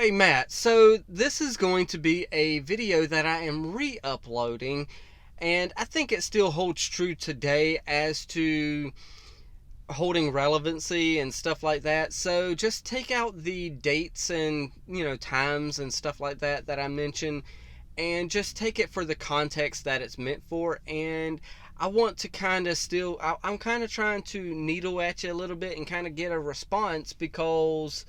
Hey Matt, so this is going to be a video that I am re-uploading, and I think it still holds true today as to holding relevancy and stuff like that. So just take out the dates and, times and stuff like that that I mentioned, and just take it for the context that it's meant for. And I want to kind of I'm kind of trying to needle at you a little bit and kind of get a response, because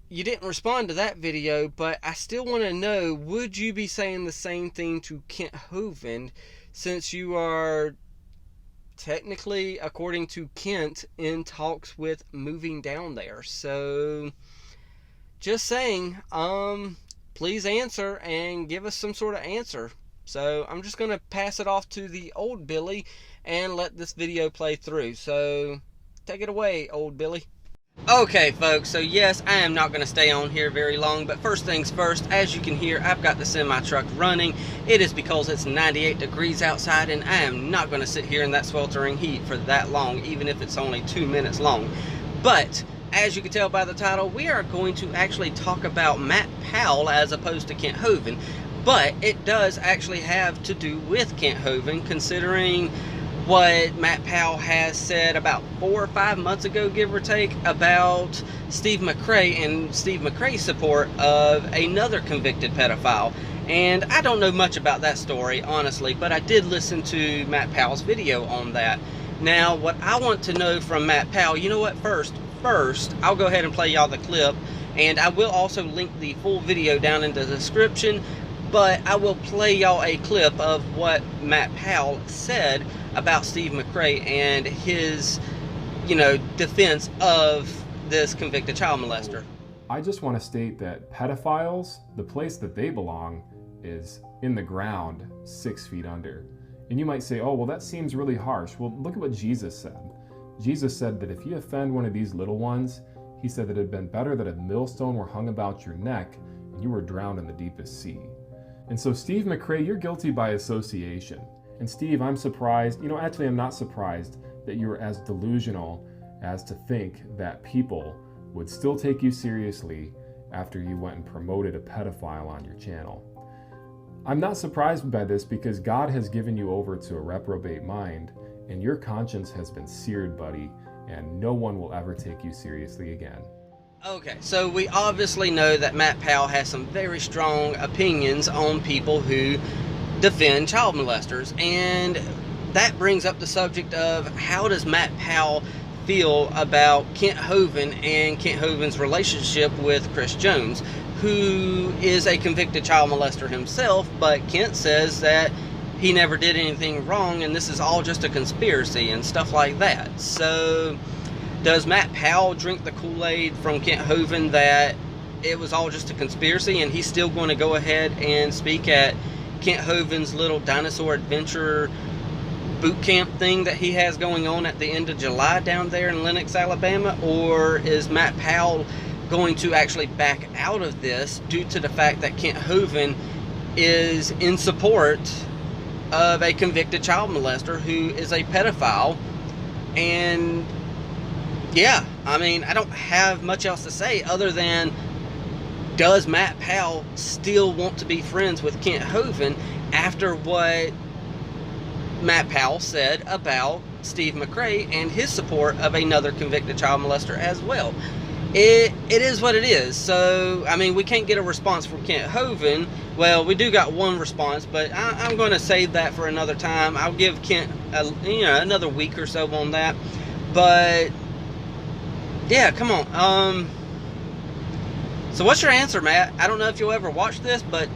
you didn't respond to that video, but I still want to know, would you be saying the same thing to Kent Hovind, since you are technically, according to Kent, in talks with moving down there? So just saying, please answer and give us some sort of answer. So I'm just going to pass it off to the old Billy and let this video play through. So take it away, old Billy. Okay folks, so yes, I am not going to stay on here very long, but first things first, as you can hear, I've got the semi-truck running. It is because it's 98 degrees outside, and I am not going to sit here in that sweltering heat for that long, even if it's only 2 minutes long. But as you can tell by the title, we are going to actually talk about Matt Powell as opposed to Kent Hovind, but it does actually have to do with Kent Hovind, considering what Matt Powell has said about 4 or 5 months ago, give or take, about Steve McRae and Steve McRae's support of another convicted pedophile. And I don't know much about that story, honestly, but I did listen to Matt Powell's video on that. Now, what I want to know from Matt Powell, you know what, first, I'll go ahead and play y'all the clip, and I will also link the full video down in the description, but I will play y'all a clip of what Matt Powell said about Steve McRae and his, defense of this convicted child molester. I just want to state that pedophiles, the place that they belong is in the ground 6 feet under. And you might say, oh, well, that seems really harsh. Well, look at what Jesus said. Jesus said that if you offend one of these little ones, he said that it had been better that a millstone were hung about your neck and you were drowned in the deepest sea. And so, Steve McRae, you're guilty by association. And Steve, I'm surprised, actually I'm not surprised that you were as delusional as to think that people would still take you seriously after you went and promoted a pedophile on your channel. I'm not surprised by this because God has given you over to a reprobate mind, and your conscience has been seared, buddy, and no one will ever take you seriously again. Okay, so we obviously know that Matt Powell has some very strong opinions on people who defend child molesters, and that brings up the subject of, how does Matt Powell feel about Kent Hovind and Kent Hovind's relationship with Chris Jones, who is a convicted child molester himself, but Kent says that he never did anything wrong and this is all just a conspiracy and stuff like that. So does Matt Powell drink the Kool-Aid from Kent Hovind that it was all just a conspiracy, and he's still going to go ahead and speak at Kent Hovind's little dinosaur adventure boot camp thing that he has going on at the end of July down there in Lenox, Alabama? Or is Matt Powell going to actually back out of this due to the fact that Kent Hovind is in support of a convicted child molester who is a pedophile? And yeah, I mean, I don't have much else to say other than, does Matt Powell still want to be friends with Kent Hovind after what Matt Powell said about Steve McRae and his support of another convicted child molester as well? It is what it is. So, I mean, we can't get a response from Kent Hovind. Well, we do got one response, but I'm going to save that for another time. I'll give Kent another week or so on that. But yeah, come on. So what's your answer, Matt? I don't know if you'll ever watch this, but